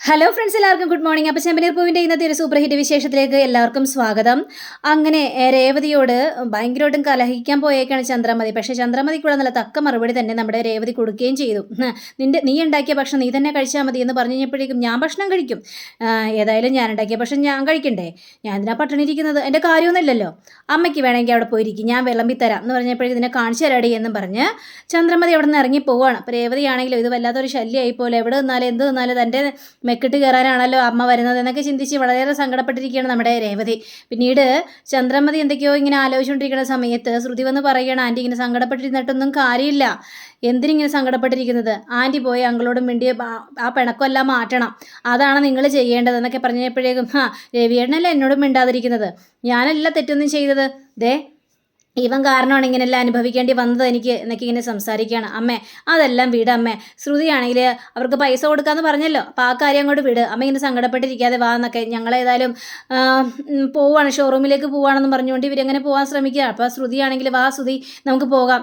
Hello friends, എല്ലാവർക്കും good morning. അപ്പോൾ ചെമ്പനീർ പൂവിൻ്റെ ഇന്നത്തെ ഒരു സൂപ്പർ ഹിറ്റ് വിശേഷത്തിലേക്ക് എല്ലാവർക്കും സ്വാഗതം. അങ്ങനെ രേവതിയോട് ഭയങ്കരമായിട്ടും കലഹിക്കാൻ പോയേക്കാണ് ചന്ദ്രമതി. പക്ഷേ ചന്ദ്രമതിക്കുള്ള നല്ല തക്ക മറുപടി തന്നെ നമ്മുടെ രേവതി കൊടുക്കുകയും ചെയ്തു. നീ ഉണ്ടാക്കിയ ഭക്ഷണം നീ തന്നെ കഴിച്ചാൽ മതി എന്ന് പറഞ്ഞു കഴിഞ്ഞപ്പോഴേക്കും ഞാൻ ഭക്ഷണം കഴിക്കും, ഏതായാലും ഞാൻ ഉണ്ടാക്കിയ ഭക്ഷണം ഞാൻ കഴിക്കണ്ടേ, ഞാൻ ഇതിനാ പട്ടിണി ഇരിക്കുന്നത്, എൻ്റെ കാര്യമൊന്നുമില്ലല്ലോ, അമ്മയ്ക്ക് വേണമെങ്കിൽ അവിടെ പോയിരിക്കും, ഞാൻ വിളമ്പിത്തരാം എന്ന് പറഞ്ഞപ്പോഴേക്കും ഇതിനെ കാണിച്ചു തരാടി എന്നും പറഞ്ഞ് ചന്ദ്രമതി അവിടെ നിന്ന് ഇറങ്ങി പോവുകയാണ്. അപ്പോൾ രേവതിയാണെങ്കിലും ഇത് വല്ലാത്തൊരു ശല്യമായി പോലെ, എവിടെ നിന്നാലും എന്ത് നിന്നാലും തൻ്റെ മെക്കിട്ട് കയറാനാണല്ലോ അമ്മ വരുന്നത് എന്നൊക്കെ ചിന്തിച്ച് വളരെയേറെ സങ്കടപ്പെട്ടിരിക്കുകയാണ് നമ്മുടെ രേവതി. പിന്നീട് ചന്ദ്രമതി എന്തൊക്കെയോ ഇങ്ങനെ ആലോചിച്ചുകൊണ്ടിരിക്കുന്ന സമയത്ത് ശ്രുതി വന്ന് പറയുകയാണ്, ആൻറ്റി ഇങ്ങനെ സങ്കടപ്പെട്ടിരുന്നിട്ടൊന്നും കാര്യമില്ല, എന്തിനിങ്ങനെ സങ്കടപ്പെട്ടിരിക്കുന്നത്, ആൻറ്റി പോയി അങ്ങളോടും മിണ്ടി ആ പിണക്കമെല്ലാം മാറ്റണം, അതാണ് നിങ്ങൾ ചെയ്യേണ്ടത് എന്നൊക്കെ പറഞ്ഞപ്പോഴേക്കും രവിയേട്ടനല്ല എന്നോടും മിണ്ടാതിരിക്കുന്നത്, ഞാനല്ല തെറ്റൊന്നും ചെയ്തത്, ദേ ഇവൻ കാരണമാണ് ഇങ്ങനെല്ലാം അനുഭവിക്കേണ്ടി വന്നത് എനിക്ക് എന്നൊക്കെ ഇങ്ങനെ സംസാരിക്കുകയാണ്. അമ്മേ അതെല്ലാം വിട് അമ്മേ, ശ്രുതിയാണെങ്കിൽ അവർക്ക് പൈസ കൊടുക്കാമെന്ന് പറഞ്ഞല്ലോ, അപ്പോൾ ആ കാര്യം അങ്ങോട്ട് വിട്, അമ്മ ഇങ്ങനെ സങ്കടപ്പെട്ടിരിക്കാതെ വാ എന്നൊക്കെ, ഞങ്ങളേതായാലും പോവാണ്, ഷോറൂമിലേക്ക് പോവാണെന്ന് പറഞ്ഞുകൊണ്ട് ഇവരെങ്ങനെ പോകാൻ ശ്രമിക്കുക. അപ്പോൾ ശ്രുതിയാണെങ്കിൽ വാ ശ്രുതി നമുക്ക് പോകാം,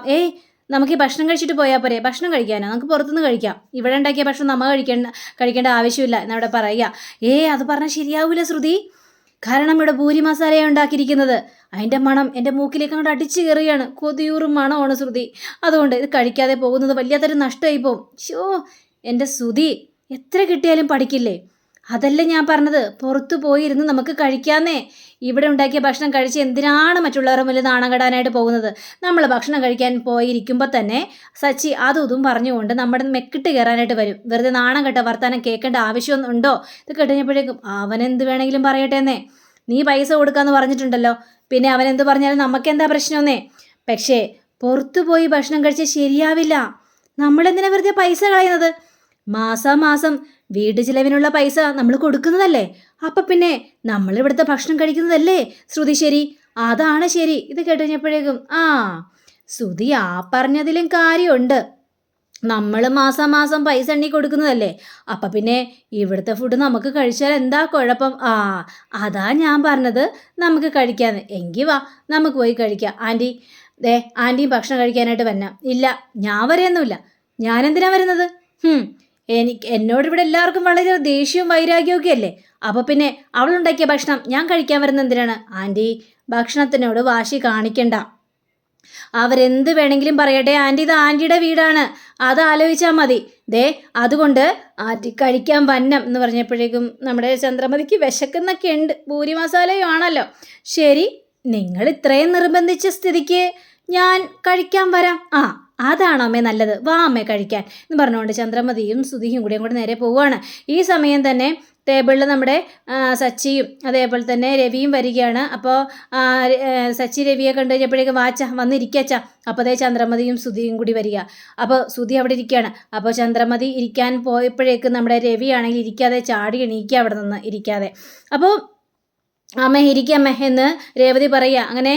നമുക്ക് ഈ ഭക്ഷണം കഴിച്ചിട്ട് പോയാൽ പോരെ, ഭക്ഷണം കഴിക്കാനോ, നമുക്ക് പുറത്തുനിന്ന് കഴിക്കാം, ഇവിടെ ഉണ്ടാക്കിയ ഭക്ഷണം നമ്മൾ കഴിക്കേണ്ട ആവശ്യമില്ല എന്നവിടെ പറയുക. അത് പറഞ്ഞാൽ ശരിയാവില്ല ശ്രുതി, കാരണം ഇവിടെ പൂരി മസാലയാണ് ഉണ്ടാക്കിയിരിക്കുന്നത്, അതിൻ്റെ മണം എൻ്റെ മൂക്കിലേക്ക് അങ്ങോട്ട് അടിച്ചു കയറുകയാണ്, കൊതിയൂറും മണമാണ് ശ്രുതി, അതുകൊണ്ട് ഇത് കഴിക്കാതെ പോകുന്നത് വലിയതൊരു നഷ്ടമായി പോകും. എൻ്റെ ശ്രുതി എത്ര കിട്ടിയാലും പഠിക്കില്ലേ, അതല്ലേ ഞാൻ പറഞ്ഞത്, പുറത്തു പോയിരുന്ന് നമുക്ക് കഴിക്കാന്നേ, ഇവിടെ ഉണ്ടാക്കിയ ഭക്ഷണം കഴിച്ച് എന്തിനാണ് മറ്റുള്ളവരുടെ മുന്നിൽ നാണം കെടാനായിട്ട് പോകുന്നത്, നമ്മൾ ഭക്ഷണം കഴിക്കാൻ പോയിരിക്കുമ്പോൾ തന്നെ സച്ചി അതും പറഞ്ഞുകൊണ്ട് നമ്മുടെ മെക്കിട്ട് കയറാനായിട്ട് വരും, വെറുതെ നാണം കെട്ട വർത്താനം കേൾക്കേണ്ട ആവശ്യമൊന്നുണ്ടോ, ഇത് കേട്ടുകഴിഞ്ഞപ്പോഴേക്കും അവനെന്ത് വേണമെങ്കിലും പറയട്ടെ എന്നേ, നീ പൈസ കൊടുക്കാമെന്ന് പറഞ്ഞിട്ടുണ്ടല്ലോ, പിന്നെ അവനെന്ത് പറഞ്ഞാലും നമുക്കെന്താ പ്രശ്നമെന്നേ, പക്ഷേ പുറത്തു പോയി ഭക്ഷണം കഴിച്ചാൽ ശരിയാവില്ല, നമ്മളെന്തിനാ വെറുതെ പൈസ കളയുന്നത്, മാസം വീട്ടു ചിലവിനുള്ള പൈസ നമ്മൾ കൊടുക്കുന്നതല്ലേ, അപ്പം പിന്നെ നമ്മളിവിടുത്തെ ഭക്ഷണം കഴിക്കുന്നതല്ലേ ശ്രുതി ശരി, അതാണ് ശരി. ഇത് കേട്ടുകഴിഞ്ഞപ്പോഴേക്കും ശ്രുതി പറഞ്ഞതിലും കാര്യമുണ്ട്, നമ്മൾ മാസം പൈസ എണ്ണി കൊടുക്കുന്നതല്ലേ, അപ്പം പിന്നെ ഇവിടുത്തെ ഫുഡ് നമുക്ക് കഴിച്ചാൽ എന്താ കുഴപ്പം, അതാ ഞാൻ പറഞ്ഞത് നമുക്ക് കഴിക്കാമെന്ന്, എങ്കിൽ വാ നമുക്ക് പോയി കഴിക്കാം, ആൻറ്റിയും ഭക്ഷണം കഴിക്കാനായിട്ട് വരണം, ഇല്ല ഞാൻ വരെയൊന്നുമില്ല, ഞാനെന്തിനാ വരുന്നത്, എന്നോട് ഇവിടെ എല്ലാവർക്കും വളരെ ദേഷ്യവും വൈരാഗ്യവും ഒക്കെ അല്ലേ, അപ്പോൾ പിന്നെ അവളുണ്ടാക്കിയ ഭക്ഷണം ഞാൻ കഴിക്കാൻ വരുന്നത് എന്തിനാണ്, ആൻറ്റി ഭക്ഷണത്തിനോട് വാശി കാണിക്കണ്ട, അവരെന്ത് വേണമെങ്കിലും പറയട്ടെ ആൻറ്റി, ഇത് ആൻറ്റിയുടെ വീടാണ്, അത് ആലോചിച്ചാൽ മതി, അതുകൊണ്ട് ആറ്റി കഴിക്കാൻ വന്നം എന്ന് പറഞ്ഞപ്പോഴേക്കും നമ്മുടെ ചന്ദ്രമതിക്ക് വിശക്കുന്നൊക്കെ ഉണ്ട്, പൂരി മസാലയും ആണല്ലോ, ശരി നിങ്ങൾ ഇത്രയും നിർബന്ധിച്ച സ്ഥിതിക്ക് ഞാൻ കഴിക്കാൻ വരാം, അതാണോ അമ്മേ നല്ലത്, വാ അമ്മേ കഴിക്കാൻ എന്ന് പറഞ്ഞുകൊണ്ട് ചന്ദ്രമതിയും ശ്രുതിയും കൂടി അങ്ങോട്ട് നേരെ പോവുകയാണ്. ഈ സമയം തന്നെ ടേബിളിൽ നമ്മുടെ സച്ചിയും അതേപോലെ തന്നെ രവിയും വരികയാണ്. അപ്പോൾ സച്ചി രവിയെ കണ്ടു കഴിഞ്ഞപ്പോഴേക്കും വന്നിരിക്കച്ച, അപ്പോൾ അതേ ചന്ദ്രമതിയും ശ്രുതിയും കൂടി വരിക. അപ്പോൾ ശ്രുതി അവിടെ ഇരിക്കുകയാണ്. അപ്പോൾ ചന്ദ്രമതി ഇരിക്കാൻ പോയപ്പോഴേക്കും നമ്മുടെ രവിയാണെങ്കിൽ ഇരിക്കാതെ ചാടി എണീക്കുക, അവിടെ നിന്ന് ഇരിക്കാതെ. അപ്പോൾ അമ്മ ഇരിക്കമ്മ എന്ന് രേവതി പറയുക. അങ്ങനെ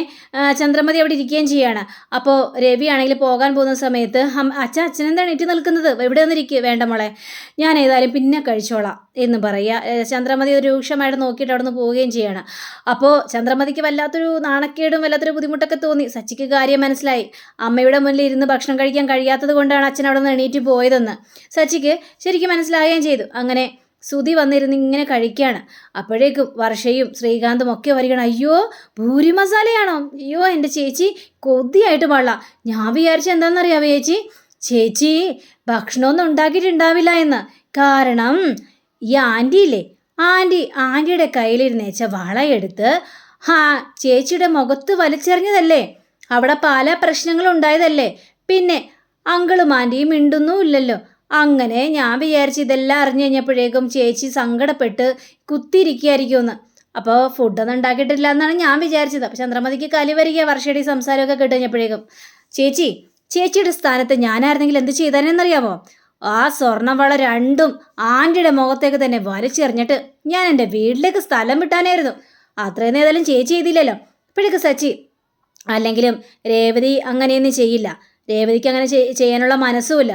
ചന്ദ്രമതി അവിടെ ഇരിക്കുകയും ചെയ്യുകയാണ്. അപ്പോൾ രവി ആണെങ്കിൽ പോകാൻ പോകുന്ന സമയത്ത് അച്ഛനെന്താണ് എണീറ്റ് നിൽക്കുന്നത്, എവിടെ വന്നിരിക്കുക, വേണ്ട മോളെ ഞാൻ ഏതായാലും പിന്നെ കഴിച്ചോളാം എന്ന് പറയുക. ചന്ദ്രമതി ഒരു രൂക്ഷമായിട്ട് നോക്കിയിട്ട് അവിടെ നിന്ന് പോവുകയും ചെയ്യണം. അപ്പോൾ ചന്ദ്രമതിക്ക് വല്ലാത്തൊരു നാണക്കേടും വല്ലാത്തൊരു ബുദ്ധിമുട്ടൊക്കെ തോന്നി. സച്ചിക്ക് കാര്യം മനസ്സിലായി, അമ്മയുടെ മുന്നിൽ ഇരുന്ന് ഭക്ഷണം കഴിക്കാൻ കഴിയാത്തത് കൊണ്ടാണ് അച്ഛൻ അവിടെ നിന്ന് എണീറ്റ് പോയതെന്ന് സച്ചിക്ക് ശരിക്കും മനസ്സിലാവുകയും ചെയ്തു. അങ്ങനെ ശ്രുതി വന്നിരുന്ന് ഇങ്ങനെ കഴിക്കുകയാണ്. അപ്പോഴേക്കും വർഷയും ശ്രീകാന്തും ഒക്കെ വരികയാണ്. അയ്യോ പൂരി മസാലയാണോ, അയ്യോ എൻ്റെ ചേച്ചി കൊതിയായിട്ട് പാടില്ല, ഞാൻ വിചാരിച്ച എന്താണെന്നറിയാമോ ചേച്ചി ഭക്ഷണമൊന്നും ഉണ്ടാക്കിയിട്ടുണ്ടാവില്ല എന്ന്, കാരണം ഈ ആൻറ്റിയില്ലേ, ആൻറ്റിയുടെ കയ്യിലിരുന്നേച്ച വളയെടുത്ത് ചേച്ചിയുടെ മുഖത്ത് വലിച്ചെറിഞ്ഞതല്ലേ, അവിടെ പല പ്രശ്നങ്ങളും ഉണ്ടായതല്ലേ, പിന്നെ അങ്കിളും ആൻറ്റിയും മിണ്ടുന്നുമില്ലല്ലോ, അങ്ങനെ ഞാൻ വിചാരിച്ച് ഇതെല്ലാം അറിഞ്ഞു കഴിഞ്ഞപ്പോഴേക്കും ചേച്ചി സങ്കടപ്പെട്ട് കുത്തിയിരിക്കുകയായിരിക്കുമെന്ന്, അപ്പോൾ ഫുഡൊന്നും ഉണ്ടാക്കിയിട്ടില്ല എന്നാണ് ഞാൻ വിചാരിച്ചത്. അപ്പോൾ ചന്ദ്രമതിക്ക് കലി വരിക വർഷയുടെ സംസാരമൊക്കെ കേട്ട് കഴിഞ്ഞപ്പോഴേക്കും, ചേച്ചിയുടെ സ്ഥാനത്ത് ഞാനായിരുന്നെങ്കിൽ എന്ത് ചെയ്താനെന്നറിയാമോ, ആ സ്വർണ്ണവള രണ്ടും ആൻറ്റിയുടെ മുഖത്തേക്ക് തന്നെ വലിച്ചെറിഞ്ഞിട്ട് ഞാൻ എൻ്റെ വീട്ടിലേക്ക് സ്ഥലം വിട്ടാനായിരുന്നു, അത്രയും ഏതായാലും ചേച്ചി ചെയ്തില്ലല്ലോ. ഇപ്പോഴേക്ക് സച്ചി, അല്ലെങ്കിലും രേവതി അങ്ങനെയൊന്നും ചെയ്യില്ല, രേവതിക്ക് അങ്ങനെ ചെയ്യാനുള്ള മനസ്സുമില്ല,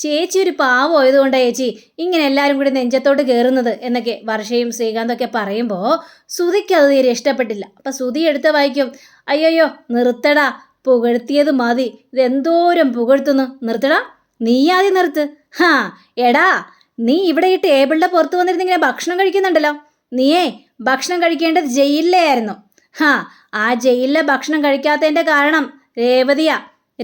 ചേച്ചി ഒരു പാവമായതുകൊണ്ടാണ് ചേച്ചി ഇങ്ങനെ എല്ലാവരും കൂടി നെഞ്ചത്തോട്ട് കയറുന്നത് എന്നൊക്കെ വർഷയും ശ്രീകാന്തൊക്കെ പറയുമ്പോൾ ശ്രുതിക്ക് അത് തീരെ ഇഷ്ടപ്പെട്ടില്ല. അപ്പം ശ്രുതി എടുത്ത് വായിക്കും, അയ്യോ നിർത്തടാ, പുകഴ്ത്തിയത് മതി, ഇതെന്തോരം പുകഴ്ത്തുന്നു, നിർത്തടാ, നീ ആദ്യം നിർത്ത്, എടാ നീ ഇവിടെ ഈ ടേബിളിൻ്റെ പുറത്ത് വന്നിരുന്നിങ്ങനെ ഭക്ഷണം കഴിക്കുന്നുണ്ടല്ലോ. നീയേ ഭക്ഷണം കഴിക്കേണ്ടത് ജയിലിലായിരുന്നു. ആ ജയിലിലെ ഭക്ഷണം കഴിക്കാത്തതിൻ്റെ കാരണം രേവതിയാ.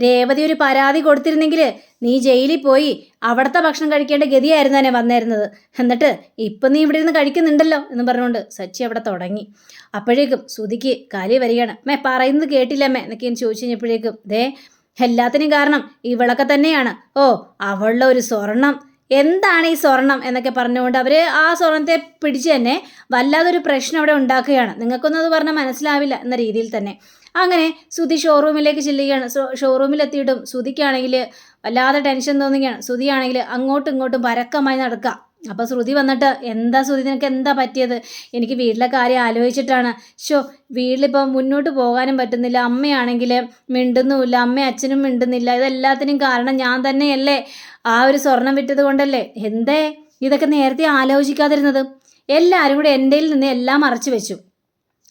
രേവതി ഒരു പരാതി കൊടുത്തിരുന്നെങ്കിൽ നീ ജയിലിൽ പോയി അവിടുത്തെ ഭക്ഷണം കഴിക്കേണ്ട ഗതിയായിരുന്നു തന്നെ വന്നിരുന്നത്. എന്നിട്ട് ഇപ്പം നീ ഇവിടെ ഇരുന്ന് കഴിക്കുന്നുണ്ടല്ലോ എന്ന് പറഞ്ഞുകൊണ്ട് സച്ചി അവിടെ തുടങ്ങി. അപ്പോഴേക്കും ശ്രുതിക്ക് കലി വരികയാണ്. മേ പറയുന്നത് കേട്ടില്ലമ്മേ എന്നൊക്കെ ഞാൻ ചോദിച്ചു കഴിഞ്ഞപ്പോഴേക്കും എല്ലാത്തിനും കാരണം ഇവളൊക്കെ തന്നെയാണ്. അവളുടെ ഒരു സ്വർണം, എന്താണ് ഈ സ്വർണം എന്നൊക്കെ പറഞ്ഞുകൊണ്ട് അവർ ആ സ്വർണത്തെ പിടിച്ച് തന്നെ വല്ലാതൊരു പ്രശ്നം അവിടെ ഉണ്ടാക്കുകയാണ്. നിങ്ങൾക്കൊന്നും അത് പറഞ്ഞാൽ മനസ്സിലാവില്ല എന്ന രീതിയിൽ തന്നെ. അങ്ങനെ ശ്രുതി ഷോറൂമിലേക്ക് ചെല്ലുകയാണ്. ഷോറൂമിലെത്തിയിട്ടും ശ്രുതിക്കാണെങ്കിൽ വല്ലാതെ ടെൻഷൻ തോന്നുകയാണ്. ശ്രുതിയാണെങ്കിൽ അങ്ങോട്ടും ഇങ്ങോട്ടും പരക്കമായി നടക്കുക. അപ്പോൾ ശ്രുതി വന്നിട്ട്, എന്താ ശ്രുതി, നിനക്ക് എന്താ പറ്റിയത്? എനിക്ക് വീട്ടിലെ കാര്യം ആലോചിച്ചിട്ടാണ്. വീട്ടിലിപ്പം മുന്നോട്ട് പോകാനും പറ്റുന്നില്ല. അമ്മയാണെങ്കിൽ മിണ്ടുന്നുമില്ല, അമ്മയും അച്ഛനും മിണ്ടുന്നില്ല. ഇതെല്ലാത്തിനും കാരണം ഞാൻ തന്നെയല്ലേ? ആ ഒരു സ്വർണം വിറ്റത് കൊണ്ടല്ലേ? ഇതൊക്കെ നേരത്തെ ആലോചിക്കാതിരുന്നത്? എല്ലാവരും കൂടെ എൻ്റെ നിന്ന് എല്ലാം മറച്ചു വെച്ചു.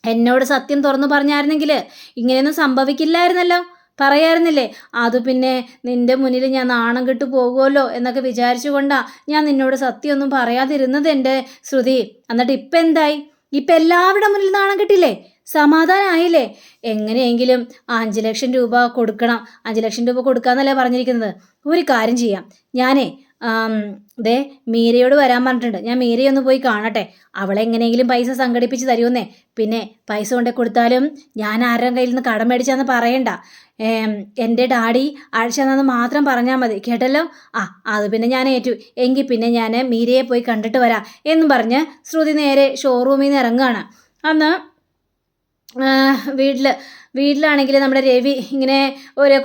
എന്നോട് സത്യം തുറന്നു പറഞ്ഞായിരുന്നെങ്കിൽ ഇങ്ങനെയൊന്നും സംഭവിക്കില്ലായിരുന്നല്ലോ, പറയായിരുന്നില്ലേ? അത് പിന്നെ നിൻ്റെ മുന്നിൽ ഞാൻ നാണം കെട്ടു പോകുമല്ലോ എന്നൊക്കെ വിചാരിച്ചുകൊണ്ടാ ഞാൻ നിന്നോട് സത്യമൊന്നും പറയാതിരുന്നത് എൻ്റെ ശ്രുതി. എന്നിട്ട് ഇപ്പം എന്തായി? ഇപ്പം എല്ലാവരുടെ മുന്നിൽ നാണം കെട്ടില്ലേ? സമാധാനമായില്ലേ? എങ്ങനെയെങ്കിലും 5 ലക്ഷം രൂപ കൊടുക്കണം. 5 ലക്ഷം രൂപ കൊടുക്കാന്നല്ലേ പറഞ്ഞിരിക്കുന്നത്. ഒരു കാര്യം ചെയ്യാം, ഞാനേ മീരയോട് വരാൻ പറഞ്ഞിട്ടുണ്ട്. ഞാൻ മീരയൊന്ന് പോയി കാണട്ടെ. അവളെങ്ങനെയെങ്കിലും പൈസ സംഘടിപ്പിച്ച് തരുമെന്നേ. പിന്നെ പൈസ കൊണ്ടേ കൊടുത്താലും ഞാൻ ആരുടെ കയ്യിൽ നിന്ന് കടം മേടിച്ചാന്ന് പറയണ്ട. എൻ്റെ ഡാഡി അയച്ചതെന്ന് മാത്രം പറഞ്ഞാൽ മതി, കേട്ടല്ലോ? അത് പിന്നെ ഞാൻ ഏറ്റു. എങ്കിൽ പിന്നെ ഞാൻ മീരയെ പോയി കണ്ടിട്ട് വരാം എന്നും പറഞ്ഞ് ശ്രുതി നേരെ ഷോറൂമിൽ നിന്ന് ഇറങ്ങുകയാണ്. അന്ന് വീട്ടിലാണെങ്കിൽ നമ്മുടെ രവി ഇങ്ങനെ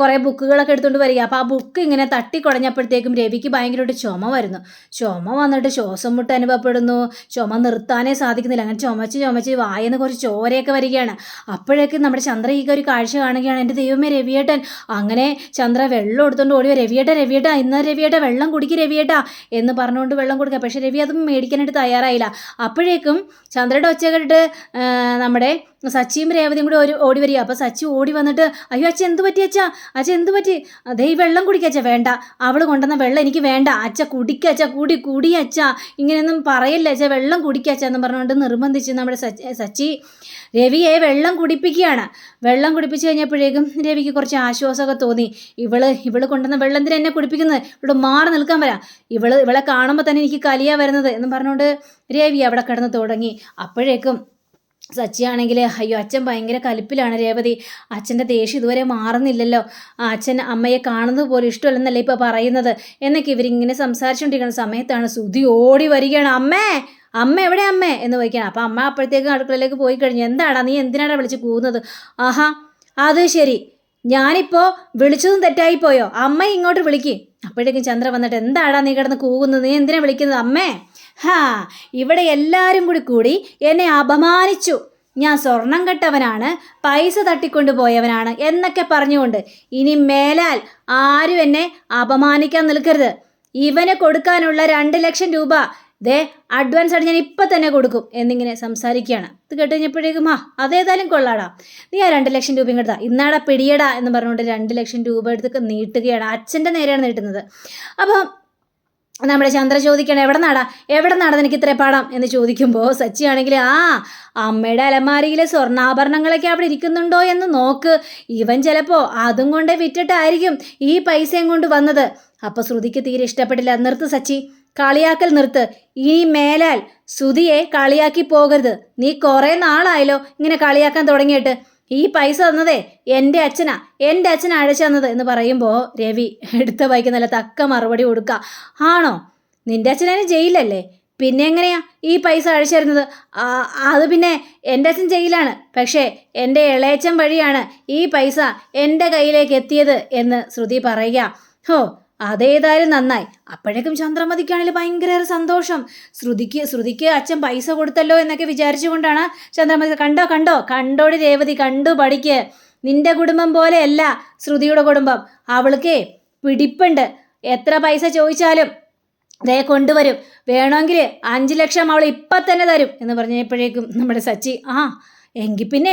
കുറേ ബുക്കുകളൊക്കെ എടുത്തുകൊണ്ട് വരിക. അപ്പോൾ ആ ബുക്ക് ഇങ്ങനെ തട്ടിക്കുടഞ്ഞപ്പോഴത്തേക്കും രവിക്ക് ഭയങ്കരമായിട്ട് ചുമ വരുന്നു. ചുമ വന്നിട്ട് ശ്വാസം മുട്ട് അനുഭവപ്പെടുന്നു. ചുമ നിർത്താനേ സാധിക്കുന്നില്ല. അങ്ങനെ ചുമച്ച് വായെന്ന് കുറച്ച് ചോരയൊക്കെ വരികയാണ്. അപ്പോഴേക്കും നമ്മുടെ ചന്ദ്ര ഈ ഒരു കാഴ്ച കാണുകയാണ്. എൻ്റെ ദൈവമേ, രവിയേട്ടൻ! അങ്ങനെ ചന്ദ്ര വെള്ളം എടുത്തുകൊണ്ട് ഓടി രവിയേട്ടാ ഇന്ന് രവിയേട്ടാ വെള്ളം കുടിക്കും രവിയേട്ടാ എന്ന് പറഞ്ഞുകൊണ്ട് വെള്ളം കൊടുക്കുക. പക്ഷേ രവി അതും മേടിക്കാനായിട്ട് തയ്യാറായില്ല. അപ്പോഴേക്കും ചന്ദ്രയുടെ ഒച്ച കേട്ടിട്ട് നമ്മുടെ സച്ചിയും രേവതിയും കൂടി ഓടി വരിക. അപ്പോൾ സച്ചി ഓടി വന്നിട്ട്, അയ്യോ അച്ഛൻ എന്ത് പറ്റി അച്ഛാ? അച്ഛൻ എന്ത് പറ്റി? ഈ വെള്ളം കുടിക്കച്ച. വേണ്ട, അവൾ കൊണ്ടുവന്ന വെള്ളം എനിക്ക് വേണ്ട. അച്ഛ കുടിക്കച്ച, കുടി അച്ഛാ, ഇങ്ങനെയൊന്നും പറയല്ലേ അച്ഛാ, വെള്ളം കുടിക്കച്ച എന്ന് പറഞ്ഞുകൊണ്ട് നിർബന്ധിച്ച് നമ്മുടെ സച്ചി രവിയെ വെള്ളം കുടിപ്പിക്കുകയാണ്. വെള്ളം കുടിപ്പിച്ച് കഴിഞ്ഞപ്പോഴേക്കും രവിക്ക് കുറച്ച് ആശ്വാസമൊക്കെ തോന്നി. ഇവള് കൊണ്ടുവന്ന വെള്ളം എന്തിനാ എന്നെ കുടിപ്പിക്കുന്നത്? ഇവിടെ മാറി നിൽക്കാൻ വരാം. ഇവളെ കാണുമ്പോൾ തന്നെ എനിക്ക് കലിയാ വരുന്നത് എന്ന് പറഞ്ഞുകൊണ്ട് രവി അവിടെ കിടന്ന് തുടങ്ങി. അപ്പോഴേക്കും സച്ചിയാണെങ്കിൽ, അയ്യോ അച്ഛൻ ഭയങ്കര കലിപ്പിലാണ് രേവതി, അച്ഛൻ്റെ ദേഷ്യം ഇതുവരെ മാറുന്നില്ലല്ലോ, അച്ഛൻ അമ്മയെ കാണുന്നത് പോലും ഇഷ്ടമല്ലെന്നല്ലേ ഇപ്പോൾ പറയുന്നത് എന്നൊക്കെ ഇവരിങ്ങനെ സംസാരിച്ചുകൊണ്ടിരിക്കുന്ന സമയത്താണ് ശ്രുതി ഓടി വരികയാണ്. അമ്മ എവിടെ അമ്മേ എന്ന് ചോദിക്കുകയാണ്. അപ്പോൾ അമ്മ അപ്പോഴത്തേക്കും അടുക്കളയിലേക്ക് പോയി കഴിഞ്ഞു. എന്താടാ നീ എന്തിനാടാ വിളിച്ച് കൂവുന്നത്? അത് ശരി, ഞാനിപ്പോൾ വിളിച്ചതും തെറ്റായിപ്പോയോ? അമ്മ ഇങ്ങോട്ട് വിളിക്ക്. അപ്പോഴേക്കും ചന്ദ്ര വന്നിട്ട്, എന്താടാ നീ കിടന്ന് കൂവുന്നത്? നീ എന്തിനാ വിളിക്കുന്നത് അമ്മേ? ഇവിടെ എല്ലാവരും കൂടി എന്നെ അപമാനിച്ചു. ഞാൻ സ്വർണം കെട്ടവനാണ്, പൈസ തട്ടിക്കൊണ്ടു പോയവനാണ് എന്നൊക്കെ പറഞ്ഞുകൊണ്ട് ഇനി മേലാൽ ആരും എന്നെ അപമാനിക്കാൻ നിൽക്കരുത്. ഇവന് കൊടുക്കാനുള്ള 2 ലക്ഷം രൂപ അഡ്വാൻസ് ആയിട്ട് ഞാൻ ഇപ്പം തന്നെ കൊടുക്കും എന്നിങ്ങനെ സംസാരിക്കുകയാണ്. ഇത് കേട്ട് കഴിഞ്ഞപ്പോഴേക്കും അതേതായാലും കൊള്ളാടാ, നീ ആ 2 ലക്ഷം രൂപയും കൊടുത്താ ഇന്നാടാ പിടിയടാ എന്ന് പറഞ്ഞുകൊണ്ട് 2 ലക്ഷം രൂപ എടുത്തൊക്കെ നീട്ടുകയാണ്. അച്ഛൻ്റെ നേരെയാണ് നീട്ടുന്നത്. അപ്പം നമ്മുടെ ചന്ദ്ര ചോദിക്കണം, എവിടെ നാടാ നിനക്ക് ഇത്ര പണം എന്ന് ചോദിക്കുമ്പോൾ സച്ചിയാണെങ്കിൽ, അമ്മയുടെ അലമാരിയിലെ സ്വർണ്ണാഭരണങ്ങളൊക്കെ അവിടെ ഇരിക്കുന്നുണ്ടോ എന്ന് നോക്ക്. ഇവൻ ചിലപ്പോൾ അതും കൊണ്ടേ വിറ്റിട്ടായിരിക്കും ഈ പൈസയും കൊണ്ട് വന്നത്. അപ്പോൾ ശ്രുതിക്ക് തീരെ ഇഷ്ടപ്പെട്ടില്ല. നിർത്ത് സച്ചി, കളിയാക്കൽ നിർത്ത്. ഇനി മേലാൽ ശ്രുതിയെ കളിയാക്കി പോകരുത്. നീ കുറേ നാളായല്ലോ ഇങ്ങനെ കളിയാക്കാൻ തുടങ്ങിയിട്ട്. ഈ പൈസ തന്നതേ എൻ്റെ അച്ഛനാ അയച്ചു തന്നത് എന്ന് പറയുമ്പോൾ രവി എടുത്ത വായിക്ക് നല്ല തക്ക മറുപടി കൊടുക്കുക. ആണോ? നിൻ്റെ അച്ഛനെ ജയിലല്ലേ? പിന്നെ എങ്ങനെയാ ഈ പൈസ അയച്ചിരുന്നത്? അത് പിന്നെ എൻ്റെ അച്ഛൻ ജയിലാണ്, പക്ഷേ എൻ്റെ ഇളയച്ചൻ വഴിയാണ് ഈ പൈസ എൻ്റെ കയ്യിലേക്ക് എത്തിയത് എന്ന് ശ്രുതി പറയുക. അതേതായാലും നന്നായി. അപ്പോഴേക്കും ചന്ദ്രമതിക്കാണെങ്കിൽ ഭയങ്കര സന്തോഷം. ശ്രുതിക്ക് അച്ഛൻ പൈസ കൊടുത്തല്ലോ എന്നൊക്കെ വിചാരിച്ചുകൊണ്ടാണ് ചന്ദ്രമതി. കണ്ടോടി രേവതി, കണ്ടു പഠിക്ക്. നിന്റെ കുടുംബം പോലെയല്ല ശ്രുതിയുടെ കുടുംബം. അവൾക്ക് പിടിപ്പുണ്ട്. എത്ര പൈസ ചോദിച്ചാലും കൊണ്ടുവരും. വേണമെങ്കിൽ 5 ലക്ഷം അവൾ ഇപ്പം തന്നെ തരും എന്ന് പറഞ്ഞപ്പോഴേക്കും നമ്മുടെ സച്ചി, എങ്കിൽ പിന്നെ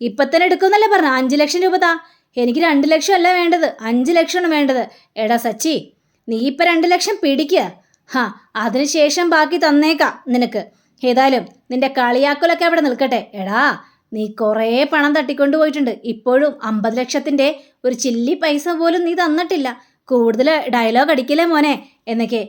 ഇപ്പം തന്നെ എടുക്കുമെന്നല്ലേ പറഞ്ഞു. 5 ലക്ഷം രൂപ താ. എനിക്ക് 2 ലക്ഷം അല്ല വേണ്ടത്, 5 ലക്ഷമാണ് വേണ്ടത്. എടാ സച്ചി, നീ ഇപ്പം 2 ലക്ഷം പിടിക്കുക. ഹാ, അതിനുശേഷം ബാക്കി തന്നേക്കാം നിനക്ക്. ഏതായാലും നിന്റെ കളിയാക്കലൊക്കെ അവിടെ നിൽക്കട്ടെ. എടാ, നീ കുറേ പണം തട്ടിക്കൊണ്ടു പോയിട്ടുണ്ട്. ഇപ്പോഴും 50 ലക്ഷത്തിൻ്റെ ഒരു ചില്ലി പൈസ പോലും നീ തന്നിട്ടില്ല. കൂടുതൽ ഡയലോഗ് അടിക്കില്ലേ മോനെ എന്നൊക്കെ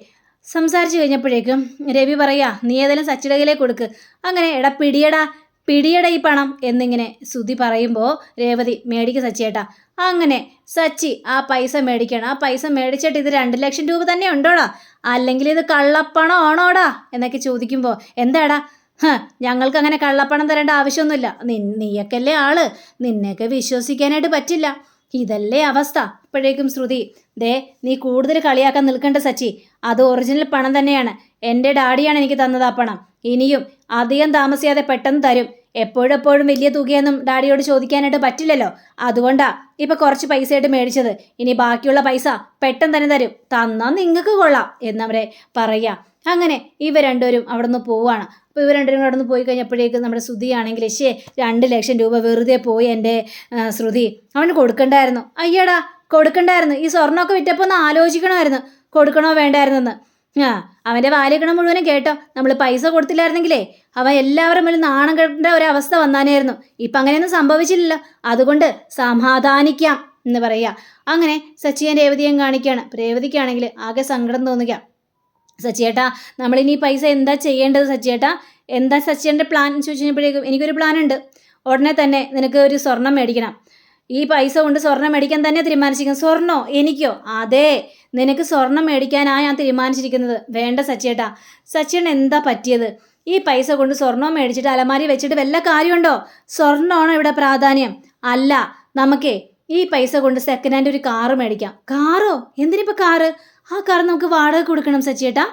സംസാരിച്ചു കഴിഞ്ഞപ്പോഴേക്കും രവി പറയാ, നീ ഏതായാലും സച്ചിയുടെ കയ്യിലേക്ക് കൊടുക്ക്. അങ്ങനെ എടാ പിടിയടാ ഈ പണം എന്നിങ്ങനെ സുധി പറയുമ്പോൾ രേവതി മേടിക്ക് സച്ചിയേട്ടാ. അങ്ങനെ സച്ചി ആ പൈസ മേടിക്കണം. ആ പൈസ മേടിച്ചിട്ട് ഇത് 2 ലക്ഷം രൂപ തന്നെ ഉണ്ടോടാ, അല്ലെങ്കിൽ ഇത് കള്ളപ്പണം ആണോടാ എന്നൊക്കെ ചോദിക്കുമ്പോൾ, എന്താടാ, ഞങ്ങൾക്ക് അങ്ങനെ കള്ളപ്പണം തരേണ്ട ആവശ്യമൊന്നുമില്ല. നീയൊക്കെയല്ലേ ആള്, നിന്നെയൊക്കെ വിശ്വസിക്കാനായിട്ട് പറ്റില്ല. ഇതല്ലേ അവസ്ഥ. അപ്പോഴേക്കും ശ്രുതി, ദേ നീ കൂടുതൽ കളിയാക്കാൻ നിൽക്കേണ്ട സച്ചി, അത് ഒറിജിനൽ പണം തന്നെയാണ്. എൻ്റെ ഡാഡിയാണ് എനിക്ക് തന്നത് ആ പണം. ഇനിയും അധികം താമസിയാതെ പെട്ടെന്ന് തരും. എപ്പോഴെപ്പോഴും വലിയ തുകയൊന്നും ഡാഡിയോട് ചോദിക്കാനായിട്ട് പറ്റില്ലല്ലോ. അതുകൊണ്ടാ ഇപ്പം കുറച്ച് പൈസയായിട്ട് മേടിച്ചത്. ഇനി ബാക്കിയുള്ള പൈസ പെട്ടെന്ന് തന്നെ തരും. തന്നാൽ നിങ്ങൾക്ക് കൊള്ളാം എന്നവരെ പറയാ. അങ്ങനെ ഇവർ രണ്ടുപേരും അവിടെ നിന്ന് പോവുകയാണ്. അപ്പോൾ ഇവർ രണ്ടുപേരും അവിടെ നിന്ന് പോയി കഴിഞ്ഞപ്പോഴേക്കും നമ്മുടെ ശ്രുതിയാണെങ്കിൽ 2 ലക്ഷം രൂപ വെറുതെ പോയി എൻ്റെ ശ്രുതി, അവന് കൊടുക്കണ്ടായിരുന്നു. അയ്യടാ, കൊടുക്കണ്ടായിരുന്നു. ഈ സ്വർണ്ണമൊക്കെ വിറ്റപ്പോൾ ഒന്ന് ആലോചിക്കണമായിരുന്നു, കൊടുക്കണോ വേണ്ടായിരുന്നെന്ന്. അവൻ്റെ വാലിക്കണം മുഴുവനും കേട്ടോ. നമ്മൾ പൈസ കൊടുത്തില്ലായിരുന്നെങ്കിലേ അവൻ എല്ലാവരും മുന്നിൽ നാണം കെട്ടേണ്ട ഒരവസ്ഥ വന്നാനായിരുന്നു. ഇപ്പം അങ്ങനെയൊന്നും സംഭവിച്ചില്ലല്ലോ, അതുകൊണ്ട് സമാധാനിക്കാം എന്ന് പറയുക. അങ്ങനെ സച്ചിയും രേവതിയും കാണിക്കുകയാണ്. രേവതിക്കാണെങ്കിൽ ആകെ സങ്കടം തോന്നുക. സച്ചിയേട്ടാ, നമ്മളിനി പൈസ എന്താ ചെയ്യേണ്ടത് സച്ചിയേട്ടാ, എന്താ സച്ചിയുടെ പ്ലാൻ എന്ന് ചോദിച്ചു കഴിഞ്ഞപ്പോഴേക്കും, എനിക്കൊരു പ്ലാനുണ്ട്. ഉടനെ തന്നെ നിനക്ക് ഒരു സ്വർണം മേടിക്കണം. ഈ പൈസ കൊണ്ട് സ്വർണം മേടിക്കാൻ തന്നെ തീരുമാനിച്ചിരിക്കുന്നത്. സ്വർണ്ണോ? എനിക്കോ? അതെ, നിനക്ക് സ്വർണം മേടിക്കാനാണ് ഞാൻ തീരുമാനിച്ചിരിക്കുന്നത്. വേണ്ട സച്ചിയേട്ടാ, സച്ചിയേട്ടൻ എന്താ പറ്റിയത്? ഈ പൈസ കൊണ്ട് സ്വർണം മേടിച്ചിട്ട് അലമാരി വെച്ചിട്ട് വല്ല കാര്യമുണ്ടോ? സ്വർണ്ണമാണോ ഇവിടെ പ്രാധാന്യം? അല്ല, നമുക്കേ ഈ പൈസ കൊണ്ട് സെക്കൻഡ് ഹാൻഡ് ഒരു കാറ് മേടിക്കാം. കാറോ? എന്തിനിപ്പോൾ കാറ്? ആ കാർ നമുക്ക് വാടക കൊടുക്കണം സച്ചിയേട്ടാ.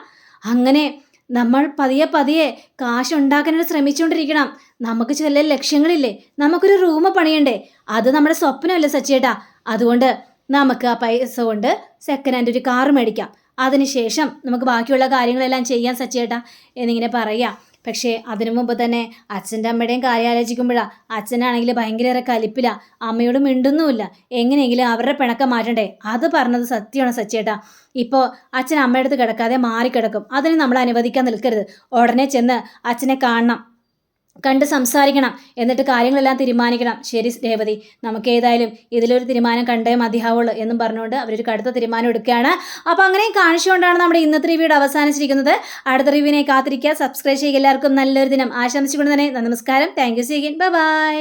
അങ്ങനെ നമ്മൾ പതിയെ കാശുണ്ടാക്കാനായിട്ട് ശ്രമിച്ചുകൊണ്ടിരിക്കണം. നമുക്ക് ചില ലക്ഷ്യങ്ങളില്ലേ, നമുക്കൊരു റൂം പണിയണ്ടേ, അത് നമ്മുടെ സ്വപ്നമല്ലേ സച്ചിയേട്ടാ. അതുകൊണ്ട് നമുക്ക് ആ പൈസ കൊണ്ട് സെക്കൻഡ് ഹാൻഡ് ഒരു കാറ് മേടിക്കാം. അതിനുശേഷം നമുക്ക് ബാക്കിയുള്ള കാര്യങ്ങളെല്ലാം ചെയ്യാൻ സച്ചിയേട്ടാ എന്നിങ്ങനെ പറയാം. പക്ഷേ അതിനു മുമ്പ് തന്നെ അച്ഛൻ്റെ അമ്മയുടെയും കാര്യം ആലോചിക്കുമ്പോഴാണ്. അച്ഛനാണെങ്കിൽ ഭയങ്കര കലിപ്പില്ല, അമ്മയോട് മിണ്ടുന്നുമില്ല. എങ്ങനെയെങ്കിലും അവരുടെ പിണക്കം മാറ്റണ്ടേ. അത് പറഞ്ഞത് സത്യമാണ് സച്ചിയേട്ടാ. ഇപ്പോൾ അച്ഛൻ അമ്മയുടെ അടുത്ത് കിടക്കാതെ മാറിക്കിടക്കും. അതിന് നമ്മൾ അനുവദിക്കാൻ നിൽക്കരുത്. ഉടനെ ചെന്ന് അച്ഛനെ കാണണം, കണ്ട് സംസാരിക്കണം, എന്നിട്ട് കാര്യങ്ങളെല്ലാം തീരുമാനിക്കണം. ശരി രേവതി, നമുക്ക് ഏതായാലും ഇതിലൊരു തീരുമാനം കണ്ടേ മതിയാവുള്ളൂ എന്നും പറഞ്ഞുകൊണ്ട് അവരൊരു കടുത്ത തീരുമാനം എടുക്കുകയാണ്. അപ്പോൾ അങ്ങനെ കാണിച്ചുകൊണ്ടാണ് നമ്മുടെ ഇന്നത്തെ റിവ്യൂടെ അവസാനിച്ചിരിക്കുന്നത്. അടുത്ത റിവ്യൂവിനെ കാത്തിരിക്കുക. സബ്സ്ക്രൈബ് ചെയ്യുക. എല്ലാവർക്കും നല്ലൊരു ദിനം ആശംസിച്ചുകൊണ്ട് തന്നെ നമസ്കാരം. Thank you. See again. Bye by.